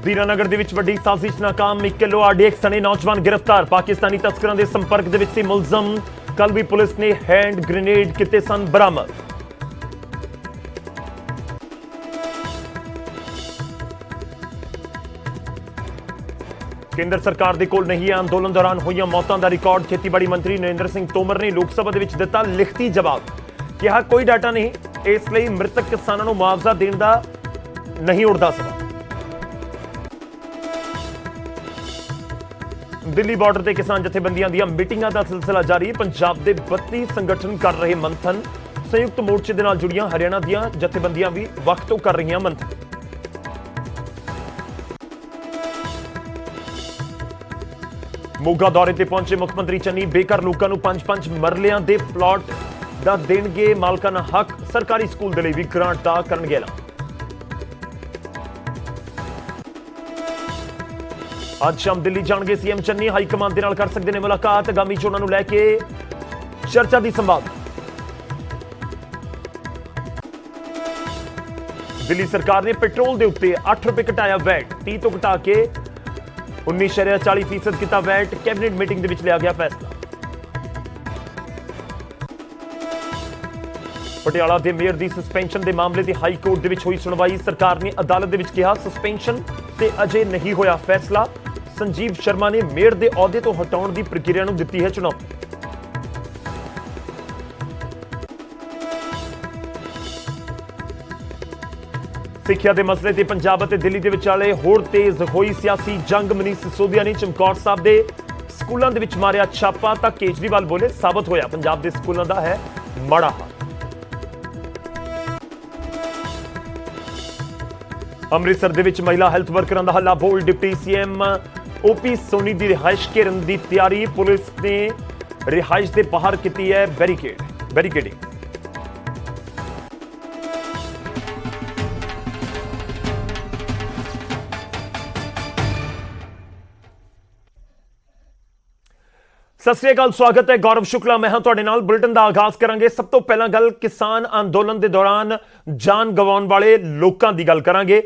ਦੀਨਾਨਗਰ ਦੇ ਵਿੱਚ ਵੱਡੀ ਸਾਜ਼ਿਸ਼ ਨਾਕਾਮ 1 ਕਿਲੋ RDX ਸਣੇ ਨੌਜਵਾਨ ਗ੍ਰਿਫਤਾਰ ਪਾਕਿਸਤਾਨੀ ਤਸਕਰਾਂ ਦੇ ਸੰਪਰਕ ਦੇ ਵਿੱਚ ਸੀ ਮੁਲਜ਼ਮ ਕੱਲ ਵੀ ਪੁਲਿਸ ਨੇ ਹੈਂਡ ਗ੍ਰੇਨੇਡ ਕੀਤੇ ਸਨ ਬਰਾਮਦ ਕੇਂਦਰ ਸਰਕਾਰ ਦੇ ਕੋਲ ਨਹੀਂ ਹੈ ਅੰਦੋਲਨ ਦੌਰਾਨ ਹੋਈਆਂ ਮੌਤਾਂ ਦਾ ਰਿਕਾਰਡ ਖੇਤੀਬਾੜੀ ਮੰਤਰੀ ਨਰਿੰਦਰ ਸਿੰਘ ਤੋਮਰ ਨੇ ਲੋਕ ਸਭਾ ਦੇ ਵਿੱਚ ਦਿੱਤਾ ਲਿਖਤੀ ਜਵਾਬ ਕਿਹਾ ਕੋਈ ਡਾਟਾ ਨਹੀਂ ਇਸ ਲਈ ਮ੍ਰਿਤਕ ਕਿਸਾਨਾਂ ਨੂੰ ਮੁਆਵਜ਼ਾ ਦੇਣ ਦਾ ਨਹੀਂ ਉੱਠਦਾ ਸਵਾਲ ਦਿੱਲੀ ਬਾਰਡਰ ਤੇ ਕਿਸਾਨ ਜਥੇਬੰਦੀਆਂ ਦੀਆਂ ਮੀਟਿੰਗਾਂ ਦਾ ਸਿਲਸਿਲਾ ਜਾਰੀ ਪੰਜਾਬ ਦੇ 32 ਸੰਗਠਨ ਕਰ ਰਹੇ ਮੰਥਨ ਸੰਯੁਕਤ ਮੋਰਚੇ ਦੇ ਨਾਲ ਜੁੜੀਆਂ ਹਰਿਆਣਾ ਦੀਆਂ ਜਥੇਬੰਦੀਆਂ ਵੀ ਵਕਤ ਤੋਂ ਕਰ ਰਹੀਆਂ ਮੰਥਨ ਮੋਗਾ ਦੌਰੇ ਤੇ ਪਹੁੰਚੇ ਮੁੱਖ ਮੰਤਰੀ ਚੰਨੀ ਬੇਘਰ ਲੋਕਾਂ ਨੂੰ 5-5 ਮਰਲਿਆਂ ਦੇ ਪਲਾਟ ਦਾ ਦੇਣਗੇ ਮਾਲਕਾਨਾ ਹੱਕ ਸਰਕਾਰੀ ਸਕੂਲ ਦੇ ਲਈ ਵੀ ਗ੍ਰਾਂਟ ਦਾ ਕਰਨਗੇ ਐਲਾਨ ਅੱਜ ਸ਼ਾਮ ਦਿੱਲੀ ਜਾਣਗੇ ਸੀਐਮ ਚੰਨੀ ਹਾਈ ਕਮਾਂਡ ਦੇ ਨਾਲ ਕਰ ਸਕਦੇ ਨੇ ਮੁਲਾਕਾਤ ਆਗਾਮੀ ਚੋਣਾਂ ਨੂੰ ਲੈ ਕੇ ਚਰਚਾ ਦੀ ਸੰਭਾਵਨਾ ਦਿੱਲੀ ਸਰਕਾਰ ਨੇ ਪੈਟਰੋਲ ਦੇ ਉੱਤੇ 8 ਰੁਪਏ ਘਟਾਇਆ ਵੈਟ 30 ਤੋਂ ਘਟਾ ਕੇ 19.40% ਕੀਤਾ ਵੈਟ ਕੈਬਨਿਟ ਮੀਟਿੰਗ ਦੇ ਵਿੱਚ ਲਿਆ ਗਿਆ ਫੈਸਲਾ ਪਟਿਆਲਾ ਦੇ ਮੇਅਰ ਦੀ ਸਸਪੈਂਸ਼ਨ ਦੇ ਮਾਮਲੇ ਤੇ ਹਾਈ ਕੋਰਟ ਦੇ ਵਿੱਚ ਹੋਈ ਸੁਣਵਾਈ ਸਰਕਾਰ ਨੇ ਅਦਾਲਤ ਦੇ ਵਿੱਚ ਕਿਹਾ ਸਸਪੈਂਸ਼ਨ ਤੇ ਅਜੇ ਨਹੀਂ ਹੋਇਆ ਫੈਸਲਾ ਸੰਜੀਵ ਸ਼ਰਮਾ ਨੇ ਮੇਅਰ ਦੇ ਅਹੁਦੇ ਤੋਂ ਹਟਾਉਣ ਦੀ ਪ੍ਰਕਿਰਿਆ ਨੂੰ ਦਿੱਤੀ ਹੈ ਚੁਣੌਤੀ ਸਿੱਖਿਆ ਦੇ ਮਸਲੇ ਤੇ ਪੰਜਾਬ ਅਤੇ ਦਿੱਲੀ ਦੇ ਵਿਚਾਲੇ ਹੋਰ ਤੇਜ਼ ਹੋਈ ਸਿਆਸੀ ਜੰਗ ਮਨੀਸ਼ ਸਿਸੋਦੀਆ ਨੇ ਚਮਕੌਰ ਸਾਹਿਬ ਦੇ ਸਕੂਲਾਂ ਦੇ ਵਿੱਚ ਮਾਰਿਆ ਛਾਪਾ ਤਾਂ ਕੇਜਰੀਵਾਲ ਬੋਲੇ ਸਾਬਤ ਹੋਇਆ ਪੰਜਾਬ ਦੇ ਸਕੂਲਾਂ ਦਾ ਹੈ ਮਾੜਾ ਹਾਲ ਅੰਮ੍ਰਿਤਸਰ ਦੇ ਵਿੱਚ ਮਹਿਲਾ ਹੈਲਥ ਵਰਕਰਾਂ ਦਾ ਹੱਲਾ ਬੋਲ ਡਿਪਟੀ ਸੀਐਮ ਓਪੀ ਸੋਨੀ ਦੀ ਰਿਹਾਇਸ਼ ਘੇਰਨ ਦੀ ਤਿਆਰੀ ਪੁਲਿਸ ਨੇ ਰਿਹਾਇਸ਼ ਦੇ ਬਾਹਰ ਕੀਤੀ ਹੈ ਬੈਰੀਕੇਡਿੰਗ ਸਤਿ ਸ੍ਰੀ ਅਕਾਲ ਸਵਾਗਤ ਹੈ ਗੌਰਵ ਸ਼ੁਕਲਾ ਮੈਂ ਹਾਂ ਤੁਹਾਡੇ ਨਾਲ ਬੁਲੇਟਿਨ ਦਾ ਆਗਾਜ਼ ਕਰਾਂਗੇ ਸਭ ਤੋਂ ਪਹਿਲਾਂ ਗੱਲ ਕਿਸਾਨ ਅੰਦੋਲਨ ਦੇ ਦੌਰਾਨ ਜਾਨ ਗਵਾਉਣ ਵਾਲੇ ਲੋਕਾਂ ਦੀ ਗੱਲ ਕਰਾਂਗੇ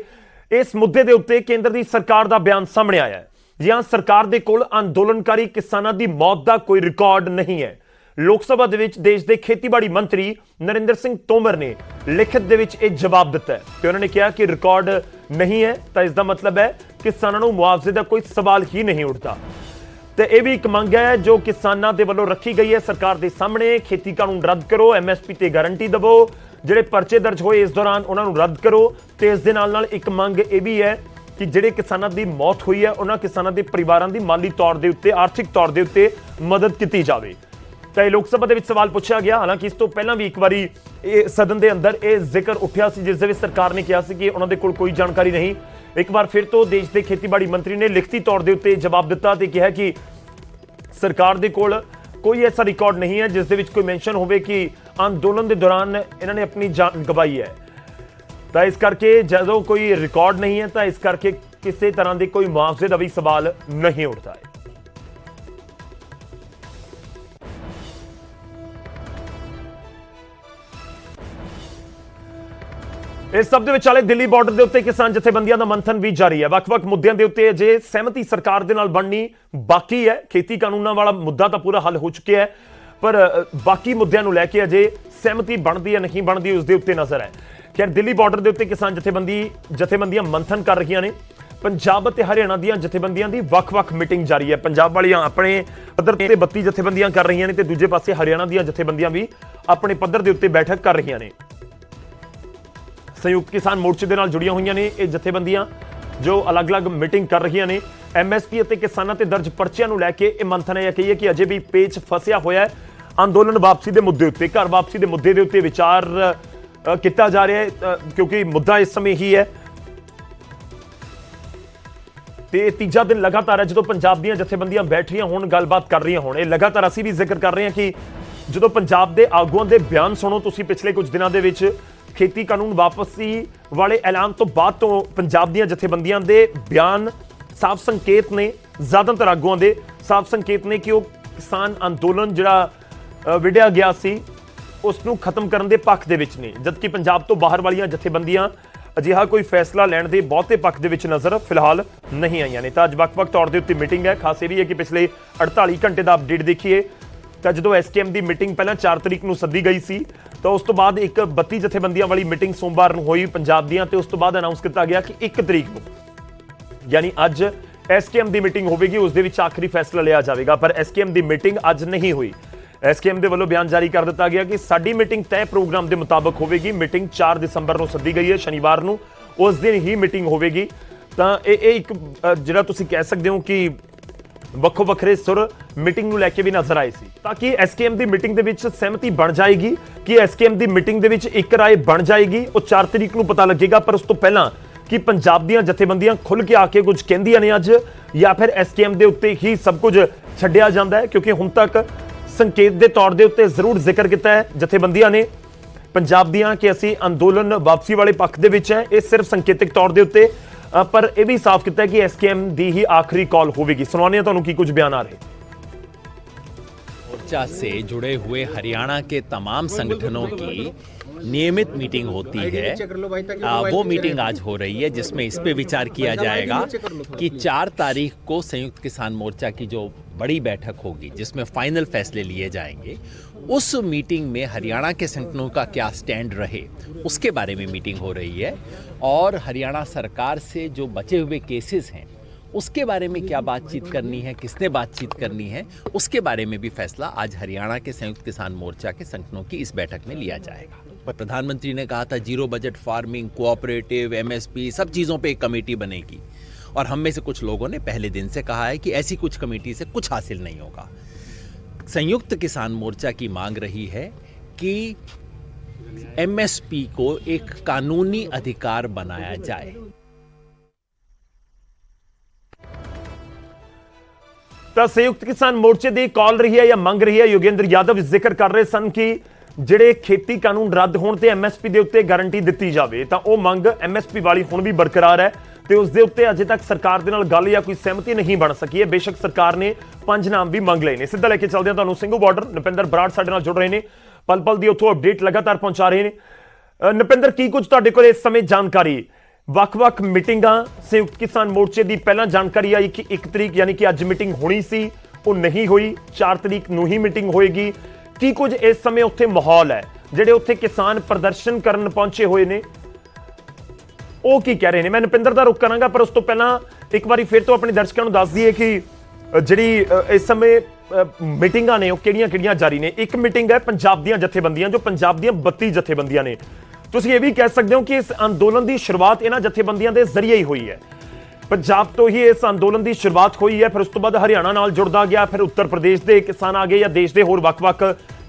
ਇਸ ਮੁੱਦੇ ਦੇ ਉੱਤੇ ਕੇਂਦਰ ਦੀ ਸਰਕਾਰ ਦਾ ਬਿਆਨ ਸਾਹਮਣੇ ਆਇਆ ਹੈ ਜਿਹਾਂ ਸਰਕਾਰ ਦੇ ਕੋਲ ਅੰਦੋਲਨਕਾਰੀ ਕਿਸਾਨਾਂ ਦੀ ਮੌਤ ਦਾ ਕੋਈ ਰਿਕਾਰਡ ਨਹੀਂ ਹੈ ਲੋਕ ਸਭਾ ਦੇ ਵਿੱਚ ਦੇਸ਼ ਦੇ ਖੇਤੀਬਾੜੀ ਮੰਤਰੀ ਨਰਿੰਦਰ ਸਿੰਘ ਤੋਮਰ ਨੇ ਲਿਖਤ ਦੇ ਵਿੱਚ ਇਹ ਜਵਾਬ ਦਿੱਤਾ ਹੈ ਤੇ ਉਹਨਾਂ ਨੇ ਕਿਹਾ ਕਿ ਰਿਕਾਰਡ ਨਹੀਂ ਹੈ ਤਾਂ ਇਸ ਦਾ ਮਤਲਬ ਹੈ ਕਿਸਾਨਾਂ ਨੂੰ ਮੁਆਵਜ਼ੇ ਦਾ ਕੋਈ ਸਵਾਲ ਹੀ ਨਹੀਂ ਉੱਠਦਾ ਤੇ ਇਹ ਵੀ ਇੱਕ ਮੰਗ ਹੈ ਜੋ ਕਿਸਾਨਾਂ ਦੇ ਵੱਲੋਂ ਰੱਖੀ ਗਈ ਹੈ ਸਰਕਾਰ ਦੇ ਸਾਹਮਣੇ ਖੇਤੀ ਕਾਨੂੰਨ ਰੱਦ ਕਰੋ MSP ਤੇ ਗਾਰੰਟੀ ਦਿਵੋ ਜਿਹੜੇ ਪਰਚੇ ਦਰਜ ਹੋਏ ਇਸ ਦੌਰਾਨ ਉਹਨਾਂ ਨੂੰ ਰੱਦ ਕਰੋ ਤੇ ਇਸ ਦੇ ਨਾਲ ਇੱਕ ਮੰਗ ਇਹ ਵੀ ਹੈ ਕਿ ਜਿਹੜੇ ਕਿਸਾਨਾਂ ਦੀ ਮੌਤ ਹੋਈ ਹੈ ਉਹਨਾਂ ਕਿਸਾਨਾਂ ਦੇ ਪਰਿਵਾਰਾਂ ਦੀ ਮਾਲੀ ਤੌਰ ਦੇ ਉੱਤੇ ਆਰਥਿਕ ਤੌਰ ਦੇ ਉੱਤੇ ਮਦਦ ਕੀਤੀ ਜਾਵੇ ਤਾਂ ਇਹ ਲੋਕ ਸਭਾ ਦੇ ਵਿੱਚ ਸਵਾਲ ਪੁੱਛਿਆ ਗਿਆ ਹਾਲਾਂਕਿ ਇਸ ਤੋਂ ਪਹਿਲਾਂ ਵੀ ਇੱਕ ਵਾਰੀ ਇਹ ਸਦਨ ਦੇ ਅੰਦਰ ਇਹ ਜ਼ਿਕਰ ਉੱਠਿਆ ਸੀ ਜਿਸ ਦੇ ਵਿੱਚ ਸਰਕਾਰ ਨੇ ਕਿਹਾ ਸੀ ਕਿ ਉਹਨਾਂ ਦੇ ਕੋਲ ਕੋਈ ਜਾਣਕਾਰੀ ਨਹੀਂ ਇੱਕ ਵਾਰ ਫਿਰ ਤੋਂ ਦੇਸ਼ ਦੇ ਖੇਤੀਬਾੜੀ ਮੰਤਰੀ ਨੇ ਲਿਖਤੀ ਤੌਰ ਦੇ ਉੱਤੇ ਜਵਾਬ ਦਿੱਤਾ ਤੇ ਕਿਹਾ ਕਿ ਸਰਕਾਰ ਦੇ ਕੋਲ ਕੋਈ ਐਸਾ ਰਿਕਾਰਡ ਨਹੀਂ ਹੈ ਜਿਸ ਦੇ ਵਿੱਚ ਕੋਈ ਮੈਂਸ਼ਨ ਹੋਵੇ ਕਿ ਅੰਦੋਲਨ ਦੇ ਦੌਰਾਨ ਇਹਨਾਂ ਨੇ ਆਪਣੀ ਜਾਨ ਗਵਾਈ ਹੈ ਤਾਂ ਇਸ ਕਰਕੇ ਜਦੋਂ ਕੋਈ ਰਿਕਾਰਡ ਨਹੀਂ ਹੈ ਤਾਂ ਇਸ ਕਰਕੇ ਕਿਸੇ ਤਰ੍ਹਾਂ ਦੇ ਕੋਈ ਮੁਆਵਜ਼ੇ ਦਾ ਵੀ ਸਵਾਲ ਨਹੀਂ ਉੱਠਦਾ ਹੈ ਇਸ ਸਭ ਦੇ ਵਿਚਾਲੇ ਦਿੱਲੀ ਬਾਰਡਰ ਦੇ ਉੱਤੇ ਕਿਸਾਨ ਜਥੇਬੰਦੀਆਂ ਦਾ ਮੰਥਨ ਵੀ ਜਾਰੀ ਹੈ ਵੱਖ-ਵੱਖ ਮੁੱਦਿਆਂ ਦੇ ਉੱਤੇ ਅਜੇ ਸਹਿਮਤੀ ਸਰਕਾਰ ਦੇ ਨਾਲ ਬਣਨੀ ਬਾਕੀ ਹੈ ਖੇਤੀ ਕਾਨੂੰਨਾਂ ਵਾਲਾ ਮੁੱਦਾ ਤਾਂ ਪੂਰਾ ਹੱਲ ਹੋ ਚੁੱਕਿਆ ਹੈ ਪਰ ਬਾਕੀ ਮੁੱਦਿਆਂ ਨੂੰ ਲੈ ਕੇ ਅਜੇ ਸਹਿਮਤੀ ਬਣਦੀ ਜਾਂ ਨਹੀਂ ਬਣਦੀ ਉਸ ਦੇ ਉੱਤੇ ਨਜ਼ਰ ਹੈ ਖੈਰ ਦਿੱਲੀ ਬਾਰਡਰ ਦੇ ਉੱਤੇ ਕਿਸਾਨ ਜਥੇਬੰਦੀਆਂ ਮੰਥਨ ਕਰ ਰਹੀਆਂ ਨੇ ਪੰਜਾਬ ਅਤੇ ਹਰਿਆਣਾ ਦੀਆਂ ਜਥੇਬੰਦੀਆਂ ਦੀ ਵੱਖ-ਵੱਖ ਮੀਟਿੰਗ ਜਾਰੀ ਹੈ ਪੰਜਾਬ ਵਾਲੀਆਂ ਆਪਣੇ ਪੱਧਰ ਤੇ 32 ਜਥੇਬੰਦੀਆਂ ਕਰ ਰਹੀਆਂ ਨੇ ਤੇ ਦੂਜੇ ਪਾਸੇ ਹਰਿਆਣਾ ਦੀਆਂ ਜਥੇਬੰਦੀਆਂ ਵੀ ਆਪਣੇ ਪੱਧਰ ਦੇ ਉੱਤੇ ਬੈਠਕ ਕਰ ਰਹੀਆਂ ਨੇ ਸੰਯੁਕਤ ਕਿਸਾਨ ਮੋਰਚੇ ਦੇ ਨਾਲ ਜੁੜੀਆਂ ਹੋਈਆਂ ਨੇ ਇਹ ਜਥੇਬੰਦੀਆਂ ਜੋ ਅਲੱਗ-ਅਲੱਗ ਮੀਟਿੰਗ ਕਰ ਰਹੀਆਂ ਨੇ MSP ਅਤੇ ਕਿਸਾਨਾਂ ਤੇ ਦਰਜ ਪਰਚਿਆਂ ਨੂੰ ਲੈ ਕੇ ਇਹ ਮੰਥਨ ਹੈ ਕਹੀਏ ਕਿ ਅਜੇ ਵੀ ਪੇਚ ਫਸਿਆ ਹੋਇਆ ਹੈ ਅੰਦੋਲਨ ਵਾਪਸੀ ਦੇ ਮੁੱਦੇ ਉੱਤੇ ਘਰ ਵਾਪਸੀ ਦੇ ਮੁੱਦੇ ਦੇ ਉੱਤੇ ਵਿਚਾਰ ਕੀਤਾ ਜਾ ਰਿਹਾ ਹੈ ਕਿਉਂਕਿ ਮੁੱਦਾ ਇਸ ਸਮੇਂ ਹੀ ਹੈ ਤੇ ਤੀਜਾ ਦਿਨ ਲਗਾਤਾਰ ਹੈ ਜਦੋਂ ਪੰਜਾਬ ਦੀਆਂ ਜਥੇਬੰਦੀਆਂ ਬੈਠ ਰਹੀਆਂ ਹੋਣ ਗੱਲਬਾਤ ਕਰ ਰਹੀਆਂ ਹੋਣ ਇਹ ਲਗਾਤਾਰ ਅਸੀਂ ਵੀ ਜ਼ਿਕਰ ਕਰ ਰਹੇ ਹਾਂ ਕਿ ਜਦੋਂ ਪੰਜਾਬ ਦੇ ਆਗੂਆਂ ਦੇ ਬਿਆਨ ਸੁਣੋ ਤੁਸੀਂ ਪਿਛਲੇ ਕੁਝ ਦਿਨਾਂ ਦੇ ਵਿੱਚ ਖੇਤੀ ਕਾਨੂੰਨ ਵਾਪਸੀ ਵਾਲੇ ਐਲਾਨ ਤੋਂ ਬਾਅਦ ਤੋਂ ਪੰਜਾਬ ਦੀਆਂ ਜਥੇਬੰਦੀਆਂ ਦੇ ਬਿਆਨ ਸਾਫ਼ ਸੰਕੇਤ ਨੇ ਜ਼ਿਆਦਾਤਰ ਆਗੂਆਂ ਦੇ ਸਾਫ਼ ਸੰਕੇਤ ਨੇ ਕਿ ਉਹ ਕਿਸਾਨ ਅੰਦੋਲਨ ਜਿਹੜਾ ਵਿੜਿਆ ਗਿਆ ਸੀ ਉਸ ਨੂੰ ਖਤਮ ਕਰਨ ਦੇ ਪੱਖ ਦੇ ਵਿੱਚ ਨੇ ਜਦਕਿ ਪੰਜਾਬ ਤੋਂ ਬਾਹਰ ਵਾਲੀਆਂ ਜਥੇਬੰਦੀਆਂ ਅਜਿਹਾ ਕੋਈ ਫੈਸਲਾ ਲੈਣ ਦੇ ਬਹੁਤੇ ਪੱਖ ਦੇ ਵਿੱਚ ਨਜ਼ਰ ਫਿਲਹਾਲ ਨਹੀਂ ਆਈਆਂ ਨੇ। ਤਾਂ ਅੱਜ ਵੱਖ-ਵੱਖ ਤੌਰ ਦੇ ਉੱਤੇ ਮੀਟਿੰਗ ਹੈ। ਖਾਸ ਇਹ ਵੀ ਹੈ ਕਿ ਪਿਛਲੇ 48 ਘੰਟੇ ਦਾ ਅਪਡੇਟ ਦੇਖੀਏ ਤਾਂ ਜਦੋਂ ਐਸਕੇਐਮ ਦੀ ਮੀਟਿੰਗ ਪਹਿਲਾਂ 4 ਤਰੀਕ ਨੂੰ ਸੱਦੀ ਗਈ ਸੀ ਤਾਂ ਉਸ ਤੋਂ ਬਾਅਦ ਇੱਕ 32 ਜਥੇਬੰਦੀਆਂ ਵਾਲੀ ਮੀਟਿੰਗ ਸੋਮਵਾਰ ਨੂੰ ਹੋਈ ਪੰਜਾਬ ਦੀਆਂ, ਤੇ ਉਸ ਤੋਂ ਬਾਅਦ ਅਨਾਉਂਸ ਕੀਤਾ ਗਿਆ ਕਿ 1 ਤਰੀਕ ਨੂੰ ਯਾਨੀ ਅੱਜ ਐਸਕੇਐਮ ਦੀ ਮੀਟਿੰਗ ਹੋਵੇਗੀ, ਉਸ ਦੇ ਵਿੱਚ ਆਖਰੀ ਫੈਸਲਾ ਲਿਆ ਜਾਵੇਗਾ। ਪਰ ਐਸਕੇਐਮ ਦੀ ਮੀਟਿੰਗ ਅੱਜ ਨਹੀਂ ਹੋਈ। ਐਸਕੇਐਮ ਦੇ ਵੱਲੋਂ ਬਿਆਨ ਜਾਰੀ ਕਰ ਦਿੱਤਾ ਗਿਆ ਕਿ ਸਾਡੀ ਮੀਟਿੰਗ ਤੈਅ ਪ੍ਰੋਗਰਾਮ ਦੇ ਮੁਤਾਬਕ ਹੋਵੇਗੀ। ਮੀਟਿੰਗ 4 ਦਸੰਬਰ ਨੂੰ ਸੱਦੀ ਗਈ ਹੈ, ਸ਼ਨੀਵਾਰ ਨੂੰ, ਉਸ ਦਿਨ ਹੀ ਮੀਟਿੰਗ ਹੋਵੇਗੀ। ਤਾਂ ਇਹ ਇੱਕ ਜਿਹੜਾ ਤੁਸੀਂ ਕਹਿ ਸਕਦੇ ਹੋ ਕਿ ਵੱਖੋ ਵੱਖਰੇ ਸੁਰ ਮੀਟਿੰਗ ਨੂੰ ਲੈ ਕੇ ਵੀ ਨਜ਼ਰ ਆਏ ਸੀ। ਤਾਂ ਕਿ ਐਸਕੇਐਮ ਦੀ ਮੀਟਿੰਗ ਦੇ ਵਿੱਚ ਸਹਿਮਤੀ ਬਣ ਜਾਏਗੀ ਕਿ ਐਸਕੇਐਮ ਦੀ ਮੀਟਿੰਗ ਦੇ ਵਿੱਚ ਇੱਕ ਰਾਏ ਬਣ ਜਾਏਗੀ, ਉਹ 4 ਤਰੀਕ ਨੂੰ ਪਤਾ ਲੱਗੇਗਾ। ਪਰ ਉਸ ਤੋਂ ਪਹਿਲਾਂ ਕਿ ਪੰਜਾਬ ਦੀਆਂ ਜਥੇਬੰਦੀਆਂ ਖੁੱਲ੍ਹ ਕੇ ਆ ਕੇ ਕੁਝ ਕਹਿੰਦੀਆਂ ਨੇ ਅੱਜ, ਜਾਂ ਫਿਰ ਐਸਕੇਐਮ ਦੇ ਉੱਤੇ ਹੀ ਸਭ ਕੁਝ ਛੱਡਿਆ ਜਾਂਦਾ ਹੈ? ਕਿਉਂਕਿ ਹੁਣ ਤੱਕ ਸੰਕੇਤ ਦੇ ਤੌਰ ਦੇ ਉੱਤੇ ਜ਼ਰੂਰ ਜ਼ਿਕਰ ਕੀਤਾ ਹੈ ਜਥੇਬੰਦੀਆਂ ਨੇ ਪੰਜਾਬ ਦੀਆਂ ਕਿ ਅਸੀਂ ਅੰਦੋਲਨ ਵਾਪਸੀ ਵਾਲੇ ਪੱਖ ਦੇ ਵਿੱਚ ਹੈ। ਇਹ ਸਿਰਫ ਸੰਕੇਤਿਕ ਤੌਰ ਦੇ ਉੱਤੇ, ਪਰ ਇਹ ਵੀ ਸਾਫ਼ ਕੀਤਾ ਕਿ ਐਸਕੇਐਮ ਦੀ ਹੀ ਆਖਰੀ ਕਾਲ ਹੋਵੇਗੀ। सुनाने ਤੁਹਾਨੂੰ ਕੀ ਕੁਝ ਬਿਆਨ ਆ ਰਹੇ। मोर्चा से जुड़े हुए हरियाणा के तमाम संगठनों की नियमित मीटिंग होती है। वो मीटिंग आज हो रही है जिसमें इस पे विचार किया जाएगा कि 4 तारीख को संयुक्त किसान मोर्चा की जो बड़ी बैठक होगी जिसमें फाइनल फैसले लिए जाएंगे, उस मीटिंग में हरियाणा के संगठनों का क्या स्टैंड रहे उसके बारे में मीटिंग हो रही है। और हरियाणा सरकार से जो बचे हुए केसेस हैं उसके बारे में क्या बातचीत करनी है, किसने बातचीत करनी है, उसके बारे में भी फैसला आज हरियाणा के संयुक्त किसान मोर्चा के संगठनों की इस बैठक में लिया जाएगा। प्रधानमंत्री ने कहा था zero budget farming, cooperative, MSP, सब चीज़ों पे एक कमेटी बनेगी, और हम में से कुछ लोगों ने पहले दिन से कहा है कि ऐसी कुछ कमेटी से कुछ हासिल नहीं होगा। संयुक्त किसान मोर्चा की मांग रही है कि एमएसपी को एक कानूनी अधिकार बनाया जाए। ਤਾਂ ਸੰਯੁਕਤ ਕਿਸਾਨ ਮੋਰਚੇ ਦੀ ਕਾਲ ਰਹੀ ਹੈ ਜਾਂ ਮੰਗ ਰਹੀ ਹੈ। ਯੋਗੇਂਦਰ ਯਾਦਵ ਜ਼ਿਕਰ ਕਰ ਰਹੇ ਸਨ ਕਿ ਜਿਹੜੇ ਖੇਤੀ ਕਾਨੂੰਨ ਰੱਦ ਹੋਣ ਤੇ ਐਮਐਸਪੀ ਦੇ ਉੱਤੇ ਗਾਰੰਟੀ ਦਿੱਤੀ ਜਾਵੇ, ਤਾਂ ਉਹ ਮੰਗ ਐਮਐਸਪੀ ਵਾਲੀ ਹੁਣ ਵੀ ਬਰਕਰਾਰ ਹੈ ਤੇ ਉਸ ਦੇ ਉੱਤੇ ਅਜੇ ਤੱਕ ਸਰਕਾਰ ਦੇ ਨਾਲ ਗੱਲ ਜਾਂ ਕੋਈ ਸਹਿਮਤੀ ਨਹੀਂ ਬਣ ਸਕੀ ਹੈ। ਬੇਸ਼ੱਕ ਸਰਕਾਰ ਨੇ 5 ਨਾਮ ਵੀ ਮੰਗ ਲਏ ਨੇ। ਸਿੱਧਾ ਲੈ ਕੇ ਚੱਲਦੇ ਹਾਂ ਤੁਹਾਨੂੰ ਸਿੰਘੂ ਬਾਰਡਰ। ਨੁਪਿੰਦਰ ਬਰਾੜ ਸਾਡੇ ਨਾਲ ਜੁੜ ਰਹੇ ਨੇ, ਪਲ ਪਲ ਦੀ ਉੱਥੋਂ ਅਪਡੇਟ ਲਗਾਤਾਰ ਪਹੁੰਚਾ ਰਹੇ ਨੇ। ਨੁਪਿੰਦਰ, ਕੀ ਕੁਝ ਤੁਹਾਡੇ ਕੋਲ ਇਸ ਸਮੇਂ ਜਾਣਕਾਰੀ? ਵੱਖ-ਵੱਖ ਮੀਟਿੰਗਾਂ ਸੰਯੁਕਤ ਕਿਸਾਨ ਮੋਰਚੇ ਦੀ ਪਹਿਲਾਂ ਜਾਣਕਾਰੀ ਆਈ ਕਿ 1 ਤਰੀਕ ਯਾਨੀ ਕਿ ਅੱਜ ਮੀਟਿੰਗ ਹੋਣੀ ਸੀ, ਉਹ ਨਹੀਂ ਹੋਈ, 4 ਤਰੀਕ ਨੂੰ ਹੀ ਮੀਟਿੰਗ ਹੋਏਗੀ। ਕੀ ਕੁਝ ਇਸ ਸਮੇਂ ਉੱਥੇ ਮਾਹੌਲ ਹੈ? ਜਿਹੜੇ ਉੱਥੇ ਕਿਸਾਨ ਪ੍ਰਦਰਸ਼ਨ ਕਰਨ ਪਹੁੰਚੇ ਹੋਏ ਨੇ ਉਹ ਕੀ ਕਹਿ ਰਹੇ ਨੇ? ਮੈਂ ਨੁਪਿੰਦਰ ਦਾ ਰੁਖ ਕਰਾਂਗਾ, ਪਰ ਉਸ ਤੋਂ ਪਹਿਲਾਂ ਇੱਕ ਵਾਰੀ ਫਿਰ ਤੋਂ ਆਪਣੇ ਦਰਸ਼ਕਾਂ ਨੂੰ ਦੱਸ ਦਈਏ ਕਿ ਜਿਹੜੀ ਇਸ ਸਮੇਂ ਮੀਟਿੰਗਾਂ ਨੇ ਉਹ ਕਿਹੜੀਆਂ-ਕਿਹੜੀਆਂ ਜਾਰੀ ਨੇ। ਇੱਕ ਮੀਟਿੰਗ ਹੈ ਪੰਜਾਬ ਦੀਆਂ ਜਥੇਬੰਦੀਆਂ, ਜੋ ਪੰਜਾਬ ਦੀਆਂ 32 ਜਥੇਬੰਦੀਆਂ ਨੇ। ਤੁਸੀਂ ਇਹ ਵੀ ਕਹਿ ਸਕਦੇ ਹੋ ਕਿ ਇਸ ਅੰਦੋਲਨ ਦੀ ਸ਼ੁਰੂਆਤ ਇਹਨਾਂ ਜਥੇਬੰਦੀਆਂ ਦੇ ਜ਼ਰੀਏ ਹੀ ਹੋਈ ਹੈ। ਪੰਜਾਬ ਤੋਂ ਹੀ ਇਸ ਅੰਦੋਲਨ ਦੀ ਸ਼ੁਰੂਆਤ ਹੋਈ ਹੈ, ਫਿਰ ਉਸ ਤੋਂ ਬਾਅਦ ਹਰਿਆਣਾ ਨਾਲ ਜੁੜਦਾ ਗਿਆ, ਫਿਰ ਉੱਤਰ ਪ੍ਰਦੇਸ਼ ਦੇ ਕਿਸਾਨ ਆ ਗਏ ਜਾਂ ਦੇਸ਼ ਦੇ ਹੋਰ ਵੱਖ-ਵੱਖ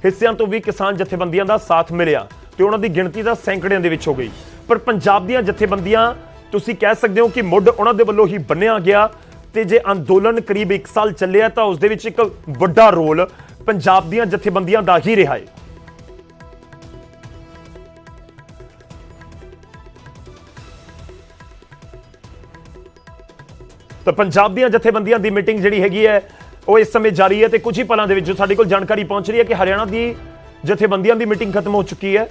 ਹਿੱਸਿਆਂ ਤੋਂ ਵੀ ਕਿਸਾਨ ਜਥੇਬੰਦੀਆਂ ਦਾ ਸਾਥ ਮਿਲਿਆ ਤੇ ਉਹਨਾਂ ਦੀ ਗਿਣਤੀ ਤਾਂ ਸੈਂਕੜਿਆਂ ਦੇ ਵਿੱਚ ਹੋ ਗਈ। ਪਰ ਪੰਜਾਬ ਦੀਆਂ ਜਥੇਬੰਦੀਆਂ ਤੁਸੀਂ ਕਹਿ ਸਕਦੇ ਹੋ ਕਿ ਮੁੱਢ ਉਹਨਾਂ ਦੇ ਵੱਲੋਂ ਹੀ ਬੰਨਿਆ ਗਿਆ, ਤੇ ਜੇ ਅੰਦੋਲਨ ਕਰੀਬ 1 ਸਾਲ ਚੱਲਿਆ ਤਾਂ ਉਸ ਦੇ ਵਿੱਚ ਇੱਕ ਵੱਡਾ ਰੋਲ ਪੰਜਾਬ ਦੀਆਂ ਜਥੇਬੰਦੀਆਂ ਦਾ ਹੀ ਰਿਹਾ ਹੈ। ਤਾਂ ਪੰਜਾਬ ਦੀਆਂ ਜਥੇਬੰਦੀਆਂ ਦੀ ਮੀਟਿੰਗ ਜਿਹੜੀ ਹੈਗੀ ਹੈ ਉਹ ਇਸ ਸਮੇਂ ਜਾਰੀ ਹੈ, ਤੇ ਕੁਝ ਹੀ ਪਲਾਂ ਦੇ ਵਿੱਚ ਜੋ ਸਾਡੇ ਕੋਲ ਜਾਣਕਾਰੀ ਪਹੁੰਚ ਰਹੀ ਹੈ ਕਿ ਹਰਿਆਣਾ ਦੀ ਜਥੇਬੰਦੀਆਂ ਦੀ ਮੀਟਿੰਗ ਖਤਮ ਹੋ ਚੁੱਕੀ ਹੈ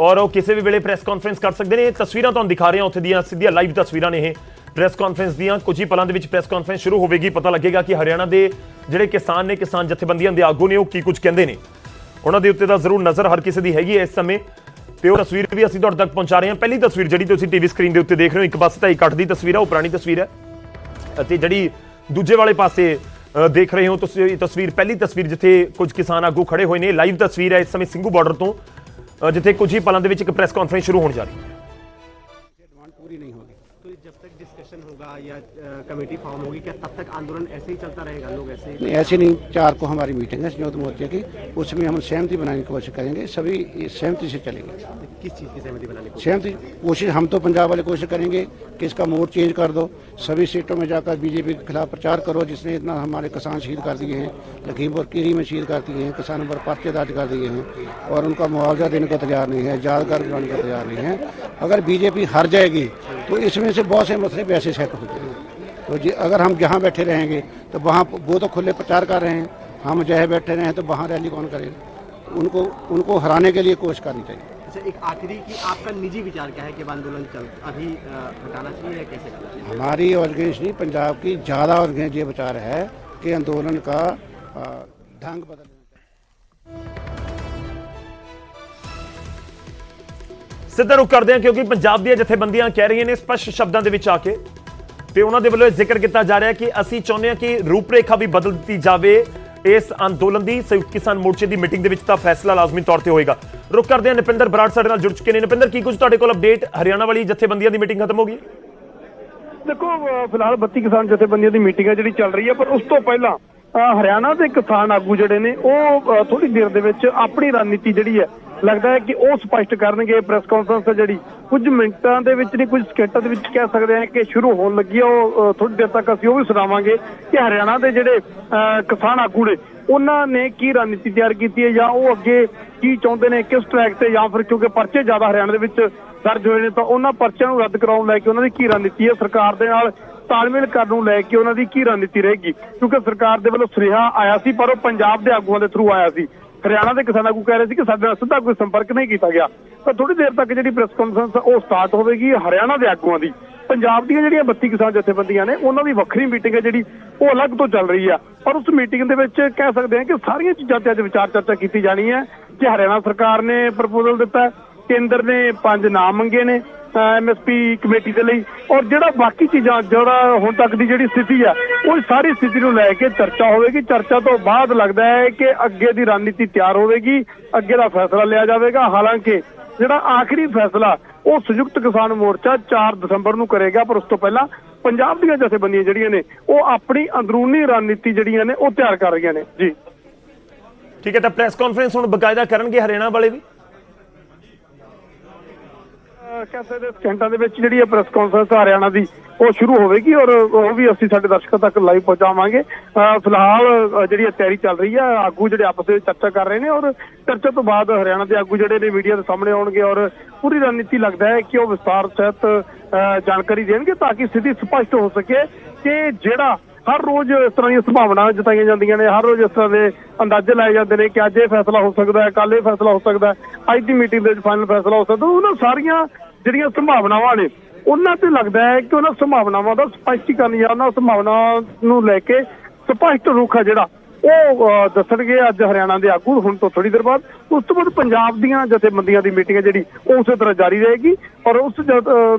ਔਰ ਉਹ ਕਿਸੇ ਵੀ ਵੇਲੇ ਪ੍ਰੈਸ ਕਾਨਫਰੰਸ ਕਰ ਸਕਦੇ ਨੇ। ਤਸਵੀਰਾਂ ਤੁਹਾਨੂੰ ਦਿਖਾ ਰਹੇ ਹਾਂ ਉੱਥੇ ਦੀਆਂ ਸਿੱਧੀਆਂ ਲਾਈਵ ਤਸਵੀਰਾਂ ਨੇ ਇਹ ਪ੍ਰੈਸ ਕਾਨਫਰੰਸ ਦੀਆਂ। ਕੁਝ ਹੀ ਪਲਾਂ ਦੇ ਵਿੱਚ ਪ੍ਰੈਸ ਕਾਨਫਰੰਸ ਸ਼ੁਰੂ ਹੋਵੇਗੀ, ਪਤਾ ਲੱਗੇਗਾ ਕਿ ਹਰਿਆਣਾ ਦੇ ਜਿਹੜੇ ਕਿਸਾਨ ਨੇ, ਕਿਸਾਨ ਜਥੇਬੰਦੀਆਂ ਦੇ ਆਗੂ ਨੇ, ਉਹ ਕੀ ਕੁਝ ਕਹਿੰਦੇ ਨੇ। ਉਹਨਾਂ ਦੇ ਉੱਤੇ ਤਾਂ ਜ਼ਰੂਰ ਨਜ਼ਰ ਹਰ ਕਿਸੇ ਦੀ ਹੈਗੀ ਹੈ ਇਸ ਸਮੇਂ, ਤੇ ਉਹ ਤਸਵੀਰ ਵੀ ਅਸੀਂ ਤੁਹਾਡੇ ਤੱਕ ਪਹੁੰਚਾ ਰਹੇ ਹਾਂ। ਪਹਿਲੀ ਤਸਵੀਰ ਜਿਹੜੀ ਤੁਸੀਂ ਟੀਵੀ ਸਕਰੀਨ ਦੇ ਉੱਤੇ ਦੇਖ ਰਹੇ ਹੋ, ਇੱਕ ਪਾਸੇ ਤਾਂ 1/8 ਦੀ ਤਸਵੀਰ ਹੈ, ਉਹ ਪੁਰਾਣੀ ਤਸਵੀਰ ਹੈ, ਅਤੇ ਜਿਹੜੀ ਦੂਜੇ ਵਾਲੇ ਪਾਸੇ ਦੇਖ ਰਹੇ ਹੋ ਤੁਸੀਂ ਤਸਵੀਰ, ਪਹਿਲੀ ਤਸਵੀਰ ਜਿੱਥੇ ਕੁਝ ਕਿਸਾਨ ਆਗੂ ਖੜੇ ਹੋਏ ਨੇ, ਲਾਈਵ ਤਸਵੀਰ ਹੈ ਇਸ ਸਮੇਂ ਸਿੰਘੂ ਬਾਰਡਰ ਤੋਂ, ਜਿੱਥੇ ਕੁਝ ਹੀ ਪਲਾਂ ਦੇ ਵਿੱਚ ਇੱਕ ਪ੍ਰੈਸ ਕਾਨਫਰੰਸ ਸ਼ੁਰੂ ਹੋਣ ਜਾ ਰਹੀ ਹੈ। पूरी नहीं होगी तो जब तक डिस्कशन होगा या कमेटी फॉर्म होगी, क्या तब तक आंदोलन ऐसे ही चलता रहेगा? लोग ऐसे नहीं, ऐसे नहीं। 4 को हमारी मीटिंग है संयुक्त मोर्चे की, उसमें हम सहमति बनाने की कोशिश करेंगे, सभी सहमति से चलेंगे। किस चीज़ की सहमति बनाने की सहमति कोशिश हम तो पंजाब वाले कोशिश करेंगे कि इसका मोड चेंज कर दो, सभी सीटों में जाकर बीजेपी के खिलाफ प्रचार करो, जिसने इतना हमारे किसान शहीद कर दिए हैं, लखीमपुर खीरी में शहीद कर दिए हैं, किसानों पर पर्चे दर्ज कर दिए हैं और उनका मुआवजा देने को तैयार नहीं है, यादगार बनाने को तैयार नहीं है। अगर बीजेपी हार जाएगी तो इसमें से बहुत से मसले वैसे सेट हो जाएंगे। तो जी अगर हम जहाँ बैठे रहेंगे तो वहाँ वो तो खुले प्रचार कर रहे हैं, हम जहाँ बैठे रहे हैं तो वहाँ रैली कौन करेगा? उनको हराने के लिए कोशिश करनी चाहिए। अच्छा, एक आखिरी कि आपका निजी विचार क्या है कि आंदोलन चल अभी हटाना चाहिए या कैसे करना चाहिए? हमारी ऑर्गेनाइजेशन नहीं, पंजाब की ज़्यादा ऑर्गेनाइज ये विचार है कि आंदोलन का ढंग बदल ਸਿੱਧਾ ਰੁਖ ਕਰਦੇ ਹਾਂ ਕਿਉਂਕਿ ਪੰਜਾਬ ਦੀਆਂ ਜਥੇਬੰਦੀਆਂ ਕਹਿ ਰਹੀਆਂ ਨੇ ਸਪਸ਼ਟ ਸ਼ਬਦਾਂ ਦੇ ਵਿੱਚ ਆ ਕੇ ਤੇ ਉਹਨਾਂ ਦੇ ਵੱਲੋਂ ਇਹ ਜ਼ਿਕਰ ਕੀਤਾ ਜਾ ਰਿਹਾ ਕਿ ਅਸੀਂ ਚਾਹੁੰਦੇ ਹਾਂ ਕਿ ਰੂਪਰੇਖਾ ਵੀ ਬਦਲ ਦਿੱਤੀ ਜਾਵੇ ਇਸ ਅੰਦੋਲਨ ਦੀ। ਸੰਯੁਕਤ ਕਿਸਾਨ ਮੋਰਚੇ ਦੀ ਮੀਟਿੰਗ ਦੇ ਵਿੱਚ ਤਾਂ ਫੈਸਲਾ ਲਾਜ਼ਮੀ ਤੌਰ ਤੇ ਹੋਏਗਾ। ਰੁਖ ਕਰਦੇ ਹਾਂ, ਨਿਪਿੰਦਰ ਬਰਾੜ ਸਾਡੇ ਨਾਲ ਜੁੜ ਚੁੱਕੇ ਨੇ। ਨਿਪਿੰਦਰ, ਕੀ ਕੁਝ ਤੁਹਾਡੇ ਕੋਲ ਅਪਡੇਟ? ਹਰਿਆਣਾ ਵਾਲੀ ਜਥੇਬੰਦੀਆਂ ਦੀ ਮੀਟਿੰਗ ਖਤਮ ਹੋ ਗਈ? ਦੇਖੋ, ਫਿਲਹਾਲ 32 ਕਿਸਾਨ ਜਥੇਬੰਦੀਆਂ ਦੀ ਮੀਟਿੰਗ ਹੈ ਜਿਹੜੀ ਚੱਲ ਰਹੀ ਹੈ, ਪਰ ਉਸ ਤੋਂ ਪਹਿਲਾਂ ਹਰਿਆਣਾ ਦੇ ਕਿਸਾਨ ਆਗੂ ਜਿਹੜੇ ਨੇ ਉਹ ਥੋੜੀ ਦੇਰ ਦੇ ਵਿੱਚ ਆਪਣੀ ਰਣਨੀਤੀ ਜਿਹੜੀ ਹੈ ਲੱਗਦਾ ਹੈ ਕਿ ਉਹ ਸਪਸ਼ਟ ਕਰਨਗੇ। ਪ੍ਰੈਸ ਕਾਨਫਰੰਸ ਹੈ ਜਿਹੜੀ ਕੁਝ ਮਿੰਟਾਂ ਦੇ ਵਿੱਚ ਨਹੀਂ, ਕੁਝ ਸਕਿੰਟਾਂ ਦੇ ਵਿੱਚ ਕਹਿ ਸਕਦੇ ਹਾਂ ਕਿ ਸ਼ੁਰੂ ਹੋਣ ਲੱਗੀ ਹੈ। ਉਹ ਥੋੜੀ ਦੇਰ ਤੱਕ ਅਸੀਂ ਉਹ ਵੀ ਸੁਣਾਵਾਂਗੇ ਕਿ ਹਰਿਆਣਾ ਦੇ ਜਿਹੜੇ ਕਿਸਾਨ ਆਗੂ ਨੇ ਉਹਨਾਂ ਨੇ ਕੀ ਰਣਨੀਤੀ ਤਿਆਰ ਕੀਤੀ ਹੈ ਜਾਂ ਉਹ ਅੱਗੇ ਕੀ ਚਾਹੁੰਦੇ ਨੇ, ਕਿਸ ਟਰੈਕ ਤੇ, ਜਾਂ ਫਿਰ ਕਿਉਂਕਿ ਪਰਚੇ ਜ਼ਿਆਦਾ ਹਰਿਆਣਾ ਦੇ ਵਿੱਚ ਦਰਜ ਹੋਏ ਨੇ ਤਾਂ ਉਹਨਾਂ ਪਰਚਿਆਂ ਨੂੰ ਰੱਦ ਕਰਾਉਣ ਲੈ ਕੇ ਉਹਨਾਂ ਦੀ ਕੀ ਰਣਨੀਤੀ ਹੈ, ਸਰਕਾਰ ਦੇ ਨਾਲ ਤਾਲਮੇਲ ਕਰਨ ਨੂੰ ਲੈ ਕੇ ਉਹਨਾਂ ਦੀ ਕੀ ਰਣਨੀਤੀ ਰਹੇਗੀ। ਕਿਉਂਕਿ ਸਰਕਾਰ ਦੇ ਵੱਲੋਂ ਸੁਨੇਹਾ ਆਇਆ ਸੀ ਪਰ ਉਹ ਪੰਜਾਬ ਦੇ ਆਗੂਆਂ ਦੇ ਥਰੂ ਆਇਆ ਸੀ। ਹਰਿਆਣਾ ਦੇ ਕਿਸਾਨ ਆਗੂ ਕਹਿ ਰਹੇ ਸੀ ਕਿ ਸਾਡੇ ਨਾਲ ਸਿੱਧਾ ਕੋਈ ਸੰਪਰਕ ਨਹੀਂ ਕੀਤਾ ਗਿਆ। ਤਾਂ ਥੋੜੀ ਦੇਰ ਤੱਕ ਜਿਹੜੀ ਪ੍ਰੈਸ ਕਾਨਫਰੰਸ ਉਹ ਸਟਾਰਟ ਹੋਵੇਗੀ ਹਰਿਆਣਾ ਦੇ ਆਗੂਆਂ ਦੀ। ਪੰਜਾਬ ਦੀਆਂ ਜਿਹੜੀਆਂ 32 ਕਿਸਾਨ ਜਥੇਬੰਦੀਆਂ ਨੇ ਉਹਨਾਂ ਦੀ ਵੱਖਰੀ ਮੀਟਿੰਗ ਹੈ ਜਿਹੜੀ ਉਹ ਅਲੱਗ ਤੋਂ ਚੱਲ ਰਹੀ ਆ। ਪਰ ਉਸ ਮੀਟਿੰਗ ਦੇ ਵਿੱਚ ਕਹਿ ਸਕਦੇ ਹਾਂ ਕਿ ਸਾਰੀਆਂ ਚੀਜ਼ਾਂ ਤੇ ਅੱਜ ਵਿਚਾਰ ਚਰਚਾ ਕੀਤੀ ਜਾਣੀ ਹੈ ਕਿ ਹਰਿਆਣਾ ਸਰਕਾਰ ਨੇ ਪ੍ਰਪੋਜ਼ਲ ਦਿੱਤਾ, ਕੇਂਦਰ ਨੇ 5 ਨਾਮ ਮੰਗੇ ਨੇ MSP ਕਮੇਟੀ ਦੇ ਲਈ, ਔਰ ਜਿਹੜਾ ਬਾਕੀ ਚੀਜ਼ਾਂ ਜਿਹੜਾ ਹੁਣ ਤੱਕ ਦੀ ਜਿਹੜੀ ਸਥਿਤੀ ਆ ਉਹ ਸਾਰੀ ਸਥਿਤੀ ਨੂੰ ਲੈ ਕੇ ਚਰਚਾ ਹੋਵੇਗੀ। ਚਰਚਾ ਤੋਂ ਬਾਅਦ ਲੱਗਦਾ ਹੈ ਕਿ ਅੱਗੇ ਦੀ ਰਣਨੀਤੀ ਤਿਆਰ ਹੋਵੇਗੀ, ਅੱਗੇ ਦਾ ਫੈਸਲਾ ਲਿਆ ਜਾਵੇਗਾ। ਹਾਲਾਂਕਿ ਜਿਹੜਾ ਆਖਰੀ ਫੈਸਲਾ ਉਹ ਸੰਯੁਕਤ ਕਿਸਾਨ ਮੋਰਚਾ 4 ਦਸੰਬਰ ਨੂੰ ਕਰੇਗਾ, ਪਰ ਉਸ ਤੋਂ ਪਹਿਲਾਂ ਪੰਜਾਬ ਦੀਆਂ ਜਥੇਬੰਦੀਆਂ ਜਿਹੜੀਆਂ ਨੇ ਉਹ ਆਪਣੀ ਅੰਦਰੂਨੀ ਰਣਨੀਤੀ ਜਿਹੜੀਆਂ ਨੇ ਉਹ ਤਿਆਰ ਕਰ ਰਹੀਆਂ ਨੇ। ਜੀ ਠੀਕ ਹੈ, ਤਾਂ ਪ੍ਰੈਸ ਕਾਨਫਰੰਸ ਹੁਣ ਬਕਾਇਦਾ ਕਰਨਗੇ ਹਰਿਆਣਾ ਵਾਲੇ ਵੀ? ਕਹਿੰਦੇ ਦੇ ਸਕਿੰਟਾਂ ਦੇ ਵਿੱਚ ਜਿਹੜੀ ਪ੍ਰੈਸ ਕਾਨਫਰੰਸ ਹਰਿਆਣਾ ਦੀ ਉਹ ਸ਼ੁਰੂ ਹੋਵੇਗੀ ਔਰ ਉਹ ਵੀ ਅਸੀਂ ਸਾਡੇ ਦਰਸ਼ਕਾਂ ਤੱਕ ਲਾਈਵ ਪਹੁੰਚਾਵਾਂਗੇ। ਫਿਲਹਾਲ ਜਿਹੜੀ ਤਿਆਰੀ ਚੱਲ ਰਹੀ ਹੈ, ਆਗੂ ਜਿਹੜੇ ਆਪਸ ਵਿੱਚ ਚਰਚਾ ਕਰ ਰਹੇ ਨੇ ਔਰ ਚਰਚਾ ਤੋਂ ਬਾਅਦ ਹਰਿਆਣਾ ਦੇ ਆਗੂ ਜਿਹੜੇ ਨੇ ਮੀਡੀਆ ਦੇ ਸਾਹਮਣੇ ਆਉਣਗੇ ਔਰ ਪੂਰੀ ਰਣਨੀਤੀ ਲੱਗਦਾ ਹੈ ਕਿ ਉਹ ਵਿਸਤਾਰ ਸਹਿਤ ਜਾਣਕਾਰੀ ਦੇਣਗੇ ਤਾਂ ਕਿ ਸਥਿਤੀ ਸਪਸ਼ਟ ਹੋ ਸਕੇ ਕਿ ਜਿਹੜਾ ਹਰ ਰੋਜ਼ ਇਸ ਤਰ੍ਹਾਂ ਦੀਆਂ ਸੰਭਾਵਨਾਵਾਂ ਜਤਾਈਆਂ ਜਾਂਦੀਆਂ ਨੇ, ਹਰ ਰੋਜ਼ ਇਸ ਤਰ੍ਹਾਂ ਦੇ ਅੰਦਾਜ਼ੇ ਲਾਏ ਜਾਂਦੇ ਨੇ ਕਿ ਅੱਜ ਇਹ ਫੈਸਲਾ ਹੋ ਸਕਦਾ ਹੈ, ਕੱਲ੍ਹ ਇਹ ਫੈਸਲਾ ਹੋ ਸਕਦਾ ਹੈ, ਅੱਜ ਦੀ ਮੀਟਿੰਗ ਦੇ ਵਿੱਚ ਫਾਈਨਲ ਫੈਸਲਾ ਹੋ ਸਕਦਾ। ਉਹਨਾਂ ਸਾਰੀਆਂ ਜਿਹੜੀਆਂ ਸੰਭਾਵਨਾਵਾਂ ਨੇ ਉਹਨਾਂ ਤੇ ਲੱਗਦਾ ਹੈ ਕਿ ਉਹਨਾਂ ਸੰਭਾਵਨਾਵਾਂ ਦਾ ਸਪਸ਼ਟੀਕਰਨ ਜਾਂ ਉਹਨਾਂ ਸੰਭਾਵਨਾਵਾਂ ਨੂੰ ਲੈ ਕੇ ਸਪਸ਼ਟ ਰੁਖ ਹੈ ਜਿਹੜਾ ਉਹ ਦੱਸਣਗੇ ਅੱਜ ਹਰਿਆਣਾ ਦੇ ਆਗੂ ਹੁਣ ਤੋਂ ਥੋੜੀ ਦੇਰ ਬਾਅਦ। ਉਸ ਤੋਂ ਬਾਅਦ ਪੰਜਾਬ ਦੀਆਂ ਜਥੇਬੰਦੀਆਂ ਦੀ ਮੀਟਿੰਗ ਹੈ ਜਿਹੜੀ ਉਹ ਉਸੇ ਤਰ੍ਹਾਂ ਜਾਰੀ ਰਹੇਗੀ ਔਰ ਉਸ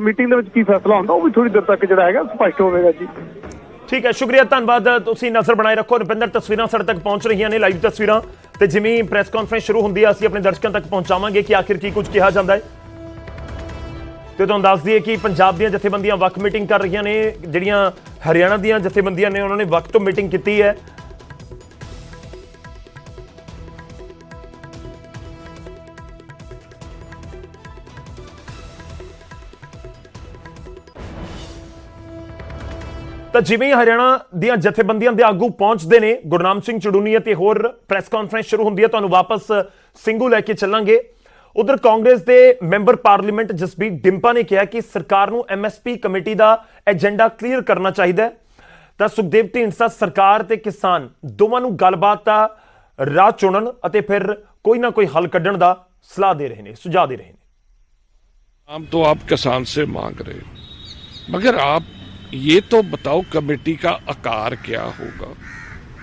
ਮੀਟਿੰਗ ਦੇ ਵਿੱਚ ਕੀ ਫੈਸਲਾ ਹੁੰਦਾ ਉਹ ਵੀ ਥੋੜੀ ਦੇਰ ਤੱਕ ਜਿਹੜਾ ਹੈਗਾ ਸਪਸ਼ਟ ਹੋਵੇਗਾ। ਜੀ ਠੀਕ ਹੈ, ਸ਼ੁਕਰੀਆ, ਧੰਨਵਾਦ। ਤੁਸੀਂ ਨਜ਼ਰ ਬਣਾਏ ਰੱਖੋ। ਰੁਪਿੰਦਰ, ਤਸਵੀਰਾਂ ਸਾਡੇ ਤੱਕ ਪਹੁੰਚ ਰਹੀਆਂ ਨੇ, ਲਾਈਵ ਤਸਵੀਰਾਂ, ਤੇ ਜਿਵੇਂ ਪ੍ਰੈਸ ਕਾਨਫਰੰਸ ਸ਼ੁਰੂ ਹੁੰਦੀ ਹੈ ਅਸੀਂ ਆਪਣੇ ਦਰਸ਼ਕਾਂ ਤੱਕ ਪਹੁੰਚਾਵਾਂਗੇ ਕਿ ਆਖਿਰ ਕੀ ਕੁਝ ਕਿਹਾ ਜਾਂਦਾ ਹੈ। ਤੇ ਤੁਹਾਨੂੰ ਦੱਸ ਦਈਏ ਕਿ ਪੰਜਾਬ ਦੀਆਂ ਜਥੇਬੰਦੀਆਂ ਵੱਖ ਮੀਟਿੰਗ ਕਰ ਰਹੀਆਂ ਨੇ, ਜਿਹੜੀਆਂ ਹਰਿਆਣਾ ਦੀਆਂ ਜਥੇਬੰਦੀਆਂ ਨੇ ਉਹਨਾਂ ਨੇ ਵੱਖ ਤੋਂ ਮੀਟਿੰਗ ਕੀਤੀ ਹੈ। ਤਾਂ ਜਿਵੇਂ ਹਰਿਆਣਾ ਦੀਆਂ ਜਥੇਬੰਦੀਆਂ ਦੇ ਆਗੂ ਪਹੁੰਚਦੇ ਨੇ, ਗੁਰਨਾਮ ਸਿੰਘ ਚੜੂਨੀ ਅਤੇ ਹੋਰ ਪ੍ਰੈਸ ਕਾਨਫਰੰਸ ਸ਼ੁਰੂ ਹੁੰਦੀ ਹੈ, ਤੁਹਾਨੂੰ ਵਾਪਸ ਸਿੰਘੂ ਲੈ ਕੇ ਚੱਲਾਂਗੇ। ਉਧਰ ਕਾਂਗਰਸ ਦੇ ਮੈਂਬਰ ਪਾਰਲੀਮੈਂਟ ਜਸਬੀਰ ਡਿੰਪਾ ਨੇ ਕਿਹਾ ਕਿ ਸਰਕਾਰ ਨੂੰ MSP ਕਮੇਟੀ ਦਾ ਏਜੰਡਾ ਕਲੀਅਰ ਕਰਨਾ ਚਾਹੀਦਾ ਹੈ। ਤਾਂ ਸੁਖਦੇਵ ਢੀਂਡਸਾ ਸਰਕਾਰ ਤੇ ਕਿਸਾਨ ਦੋਵਾਂ ਨੂੰ ਗੱਲਬਾਤ ਦਾ ਰਾਹ ਚੁਣਨ ਅਤੇ ਫਿਰ ਕੋਈ ਨਾ ਕੋਈ ਹੱਲ ਕੱਢਣ ਦਾ ਸਲਾਹ ਦੇ ਰਹੇ ਨੇ, ਸੁਝਾਅ ਦੇ ਰਹੇ ਨੇ। हम तो आप किसान से मांग रहे हो, मगर आप ये तो बताओ कमेटी का आकार क्या होगा,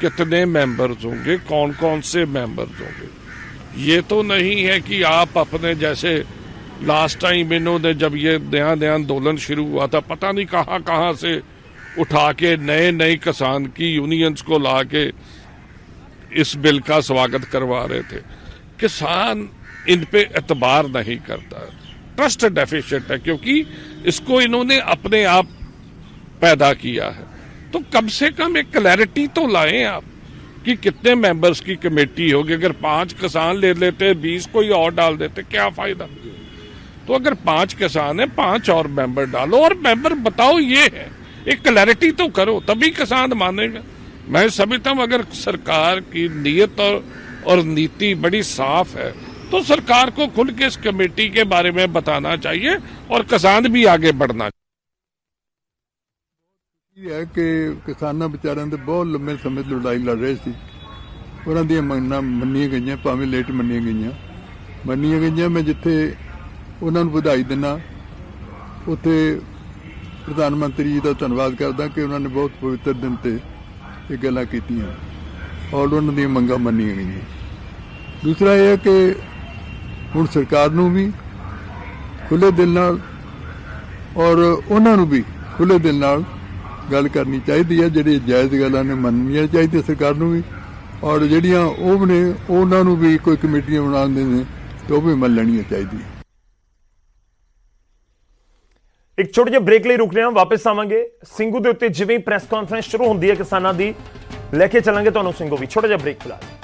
कितने मेंबर्स होंगे, कौन कौन से मेंबर्स होंगे। ये तो नहीं है कि आप अपने जैसे लास्ट टाइम इन्होंने जब ये नया आंदोलन शुरू हुआ था पता नहीं कहाँ से उठा के नए किसान की यूनियंस को ला के इस बिल का स्वागत करवा रहे थे। किसान इन पे एतबार नहीं करता, ट्रस्ट डेफिशिएंट है क्योंकि इसको इन्होंने अपने आप पैदा किया है। तो कम से कम एक क्लैरिटी तो लाएं आप कि कितने मेंबर्स की कमेटी होगी। अगर 5 किसान ले लेते 20 कोई और डाल देते क्या फायदा। तो अगर 5 किसान है 5 और मेंबर डालो और मेंबर बताओ ये है, एक क्लैरिटी तो करो तभी किसान मानेगा। मैं समझता हूं अगर सरकार की नीयत और नीति बड़ी साफ है तो सरकार को खुल के इस कमेटी के बारे में बताना चाहिए और किसान भी आगे बढ़ना चाहिए। है कि किसानां विचारिਆਂ ਦੇ ਬਹੁਤ ਲੰਮੇ ਸਮੇਂ ਲੜਾਈ ਲੜ ਰਹੇ ਸੀ, ਉਹਨਾਂ ਦੀਆਂ ਮੰਗਾਂ ਮੰਨੀਆਂ ਗਈਆਂ ਭਾਵੇਂ ਲੇਟ ਮੰਨੀਆਂ ਗਈਆਂ, ਮੰਨੀਆਂ ਗਈਆਂ। ਮੈਂ ਜਿੱਥੇ ਉਹਨਾਂ ਨੂੰ ਵਧਾਈ ਦਿੰਦਾ ਉੱਥੇ ਪ੍ਰਧਾਨ ਮੰਤਰੀ ਜੀ ਦਾ ਧੰਨਵਾਦ ਕਰਦਾ ਕਿ ਉਹਨਾਂ ਨੇ ਬਹੁਤ ਪਵਿੱਤਰ ਦਿਨ ਤੇ ਇਹ ਗੱਲਾਂ ਕੀਤੀਆਂ ਔਰ ਉਹਨਾਂ ਦੀਆਂ ਮੰਗਾਂ ਮੰਨੀਆਂ ਗਈਆਂ। ਦੂਸਰਾ ਇਹ ਹੈ ਕਿ ਹੁਣ ਸਰਕਾਰ ਨੂੰ ਵੀ ਖੁੱਲ੍ਹੇ ਦਿਲ ਨਾਲ ਔਰ ਉਹਨਾਂ ਨੂੰ ਵੀ ਖੁੱਲ੍ਹੇ ਦਿਲ ਨਾਲ ਗੱਲ ਕਰਨੀ ਚਾਹੀਦੀ ਹੈ। ਜਿਹੜੀ ਜਾਇਜ਼ ਗੱਲਾਂ ਨੇ ਮੰਨਣੀਆਂ ਚਾਹੀਦੀਆਂ ਸਰਕਾਰ ਨੂੰ ਵੀ, ਔਰ ਜਿਹੜੀਆਂ ਉਹ ਨੇ ਉਹਨਾਂ ਨੂੰ ਵੀ ਕੋਈ ਕਮੇਟੀਆਂ ਬਣਾਉਂਦੇ ਨੇ ਤੇ ਉਹ ਵੀ ਮੰਨ ਲੈਣੀਆਂ ਚਾਹੀਦੀਆਂ। ਇੱਕ ਛੋਟੇ ਜਿਹੇ ਬ੍ਰੇਕ ਲਈ ਰੁਕਦੇ ਹਾਂ, ਵਾਪਸ ਆਵਾਂਗੇ। ਸਿੰਘੂ ਦੇ ਉੱਤੇ ਜਿਵੇਂ ਹੀ ਪ੍ਰੈਸ ਕਾਨਫਰੰਸ ਸ਼ੁਰੂ ਹੁੰਦੀ ਹੈ ਕਿਸਾਨਾਂ ਦੀ, ਲੈ ਕੇ ਚੱਲਾਂਗੇ ਤੁਹਾਨੂੰ ਸਿੰਘੂ ਵੀ। ਛੋਟਾ ਜਿਹਾ ਬ੍ਰੇਕ ਫਿਲਹਾਲ।